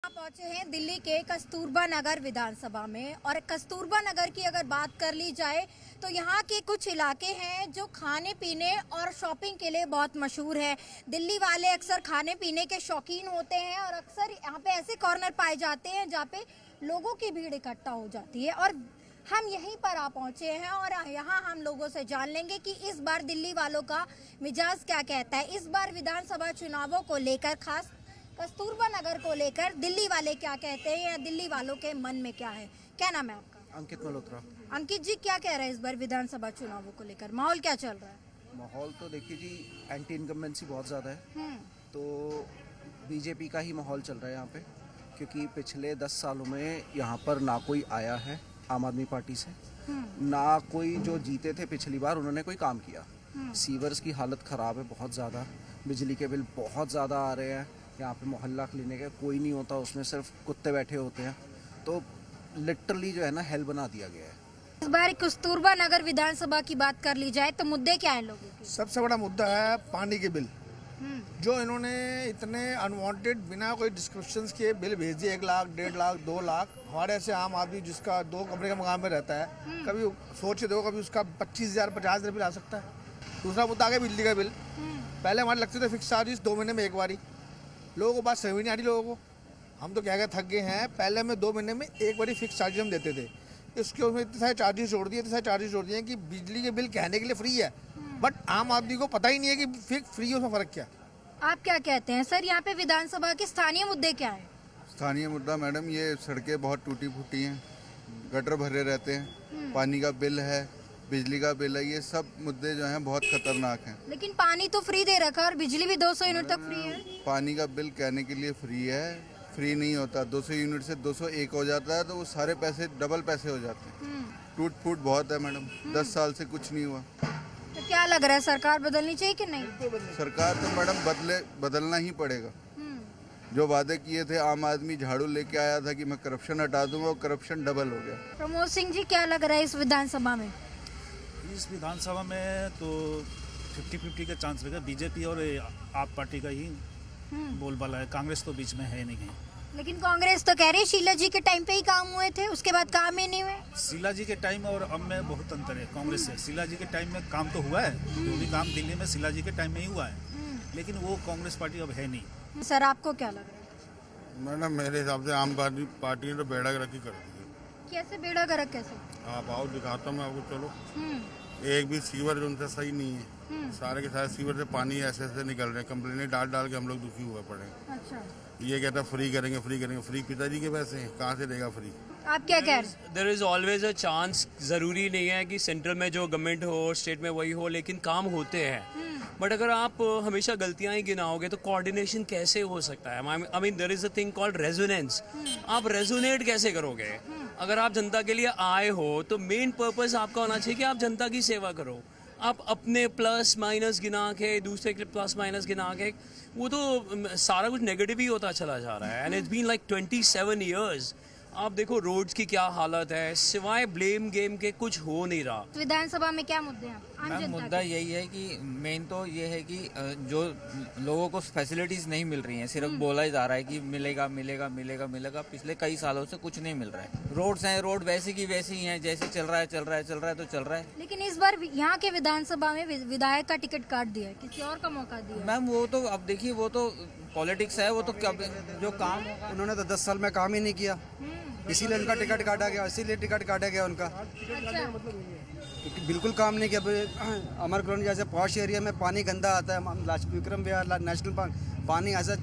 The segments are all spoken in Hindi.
पहुंचे हैं दिल्ली के कस्तूरबा नगर विधानसभा में। और कस्तूरबा नगर की अगर बात कर ली जाए तो यहाँ के कुछ इलाके हैं जो खाने पीने और शॉपिंग के लिए बहुत मशहूर है। दिल्ली वाले अक्सर खाने पीने के शौकीन होते हैं और अक्सर यहाँ पे ऐसे कॉर्नर पाए जाते हैं जहाँ पे लोगों की भीड़ इकट्ठा हो जाती है। और हम यहीं पर आ पहुंचे हैं और यहाँ हम लोगों से जान लेंगे कि इस बार दिल्ली वालों का मिजाज क्या कहता है। इस बार विधानसभा चुनावों को लेकर, खास कस्तूरबा नगर को लेकर दिल्ली वाले क्या कहते हैं या दिल्ली वालों के मन में क्या है। क्या नाम है आपका? अंकित मल्होत्रा। अंकित जी, क्या कह रहे हैं इस बार विधानसभा चुनावों को लेकर, माहौल क्या चल रहा है? माहौल तो देखिए जी, एंटी इनकम्बेंसी बहुत ज़्यादा है। तो बीजेपी का ही माहौल चल रहा है यहाँ पे, क्योंकि पिछले 10 सालों में यहाँ पर ना कोई आया है आम आदमी पार्टी से, ना कोई जो जीते थे पिछली बार उन्होंने कोई काम किया। सीवर्स की हालत ख़राब है बहुत ज़्यादा, बिजली के बिल बहुत ज़्यादा आ रहे हैं। यहाँ पे मोहल्ला क्लिनिक है, कोई नहीं होता उसमें, सिर्फ कुत्ते बैठे होते हैं। तो लिटरली जो है ना, हेल बना दिया गया है। इस बार कस्तूरबा नगर विधानसभा की बात कर ली जाए तो मुद्दे क्या हैं लोगों के? सबसे बड़ा मुद्दा है पानी के बिल, जो इन्होंने इतने अनवांटेड बिना कोई डिस्क्रिप्शंस के बिल भेज दिए। 1 लाख, 1.5 लाख, 2 लाख। हमारे ऐसे आम आदमी जिसका 2 कमरे के मकान में रहता है, कभी सोच दो, कभी उसका 25,000 50,000 बिल आ सकता है। दूसरा मुद्दा आ गया बिजली का बिल। पहले हमारे लगते थे फिक्स चार्जेस 2 महीने में एक बारी। लोगों को बात समझ नहीं आ रही लोगों को। हम तो क्या थक गए हैं। पहले में 2 महीने में एक बारी फिक्स चार्जेस हम देते थे, इसके उसमें इतने सारे चार्जेस जोड़ दिए, इतने सारे चार्जेस जोड़ दिए कि बिजली के बिल कहने के लिए फ्री है, बट आम आदमी को पता ही नहीं है कि फिक्स फ्री उसमें फ़र्क क्या। आप क्या कहते हैं सर, यहाँ पे विधानसभा के स्थानीय मुद्दे क्या है? स्थानीय मुद्दा मैडम, ये सड़कें बहुत टूटी फूटी हैं, गटर भरे रहते हैं, पानी का बिल है, बिजली का बिल है, ये सब मुद्दे जो हैं बहुत खतरनाक हैं। लेकिन पानी तो फ्री दे रखा है और बिजली भी 200 यूनिट तक फ्री है। पानी का बिल कहने के लिए फ्री है, फ्री नहीं होता। 200 यूनिट से 201 हो जाता है, तो वो सारे पैसे डबल पैसे हो जाते हैं। टूट फूट बहुत है मैडम, 10 साल से कुछ नहीं हुआ। तो क्या लग रहा है, सरकार बदलनी चाहिए कि नहीं? सरकार तो मैडम बदलना ही पड़ेगा। जो वादे किए थे, आम आदमी झाड़ू लेके आया था कि मैं करप्शन हटा दूंगा, और करप्शन डबल हो गया। प्रमोद सिंह जी, क्या लग रहा है इस विधानसभा में? इस विधानसभा में तो 50-50 का चांस रहेगा। बीजेपी और आप पार्टी का ही बोलबाला है, कांग्रेस तो बीच में है नहीं है। लेकिन कांग्रेस तो कह रही है शीला जी के टाइम पे ही काम हुए थे, उसके बाद काम ही नहीं हुए। शीला जी के टाइम और अब में बहुत अंतर है कांग्रेस से। शीला जी के टाइम में काम तो हुआ है, जो भी काम दिल्ली में शीला जी के टाइम में ही हुआ है, लेकिन वो कांग्रेस पार्टी अब है नहीं। सर, आपको क्या लग रहा है? मैडम, मेरे हिसाब से आम पार्टी ने तो बेड़ा गर्क कर दी है। कैसे बेड़ा गर्क? कैसे? आप आओ, दिखाता हूँ मैं आपको। चलो, एक भी सीवर उनसे सही नहीं है। सारे के सारे सीवर से पानी ऐसे ऐसे निकल रहे हैं। कंप्लेनें डाल डाल के हम लोग दुखी हुए पड़े। अच्छा। ये कहता फ्री करेंगे, फ्री करेंगे। फ्री पिताजी के पैसे हैं, कहाँ से देगा फ्री? आप क्या कह रहे हैं? There is always a chance. ज़रूरी नहीं है कि सेंट्रल में जो गवर्नमेंट हो, स्टेट में वही हो, लेकिन काम होते हैं। बट अगर आप हमेशा गलतियां ही गिनाओगे तो कोऑर्डिनेशन कैसे हो सकता है? I mean there is a thing called resonance. आप रेजोनेट कैसे करोगे? अगर आप जनता के लिए आए हो तो मेन पर्पस आपका होना चाहिए कि आप जनता की सेवा करो। आप अपने प्लस माइनस गिना के, दूसरे के प्लस माइनस गिना के, वो तो सारा कुछ नेगेटिव ही होता चला जा रहा है। And it's been like 27 years. आप देखो रोड्स की क्या हालत है, सिवाय ब्लेम गेम के कुछ हो नहीं रहा। विधानसभा में क्या मुद्दे हैं? मैम, मुद्दा यही है कि मेन तो ये है कि जो लोगों को फैसिलिटीज नहीं मिल रही हैं, सिर्फ बोला ही जा रहा है कि मिलेगा मिलेगा मिलेगा मिलेगा। पिछले कई सालों से कुछ नहीं मिल रहा है। रोड्स हैं, रोड वैसी की वैसी ही हैं, जैसे चल रहा है चल रहा है चल रहा है तो चल रहा है। लेकिन इस बार यहाँ के विधानसभा में विधायक का टिकट काट दिया है, किसी और का मौका दिया। मैम, वो तो अब देखिए, वो तो पॉलिटिक्स है। वो तो कब जो काम होगा, उन्होंने तो 10 साल में काम ही नहीं किया, इसीलिए उनका टिकट काटा गया, इसीलिए टिकट काटा गया उनका। क्योंकि बिल्कुल काम नहीं किया। अमर कॉलोनी जैसे पॉश एरिया में पानी गंदा आता है, विक्रम विहार नेशनल पार्क पानी ऐसा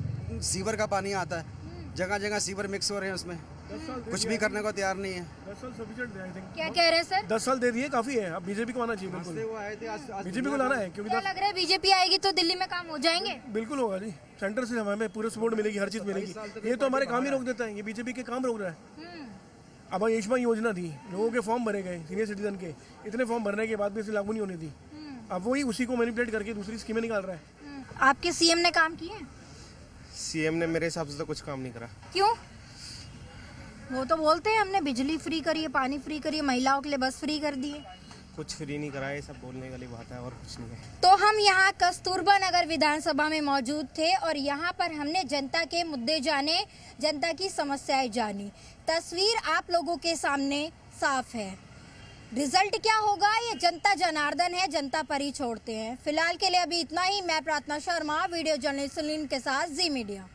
सीवर का पानी आता है, जगह जगह सीवर मिक्स हो रहे हैं, उसमें कुछ भी करने को तैयार नहीं है। 10 साल सफिशिएंट है। क्या कह रहे हैं सर? 10 साल दे दिए, काफी है। अब बीजेपी को आना चाहिए। बिल्कुल वो आए थे, बीजेपी को लाना है, क्योंकि क्या लग रहा है बीजेपी आएगी तो दिल्ली में काम हो जाएंगे? बिल्कुल होगा जी। सेंटर से हमें पूरे सपोर्ट मिलेगी, हर चीज मिलेगी। ये तो हमारे काम ही रोक देता है, ये बीजेपी के काम रोक रहा है। अब आयुष्मान योजना थी, लोगों के फॉर्म भरे गए सीनियर सिटीजन के, इतने फॉर्म भरने के बाद भी इसे लागू नहीं होनी थी। अब वही उसी को मैनिपुलेट करके दूसरी स्कीमें निकाल रहा है। आपके सीएम ने काम किए? सीएम ने मेरे हिसाब से तो कुछ काम नहीं करा। क्यों? वो तो बोलते हैं हमने बिजली फ्री करी है, पानी फ्री करी है, महिलाओं के लिए बस फ्री कर दी है। कुछ फ्री नहीं कराया, ये सब बोलने वाली बात है और कुछ नहीं है। तो हम यहाँ कस्तूरबा नगर विधानसभा में मौजूद थे और यहाँ पर हमने जनता के मुद्दे जाने, जनता की समस्याएं जानी। तस्वीर आप लोगों के सामने साफ है। रिजल्ट क्या होगा ये जनता जनार्दन है, जनता पर ही छोड़ते हैं। फिलहाल के लिए अभी इतना ही। मैं प्रार्थना शर्मा, वीडियो जर्नलिस्ट सुनील के साथ जी मीडिया।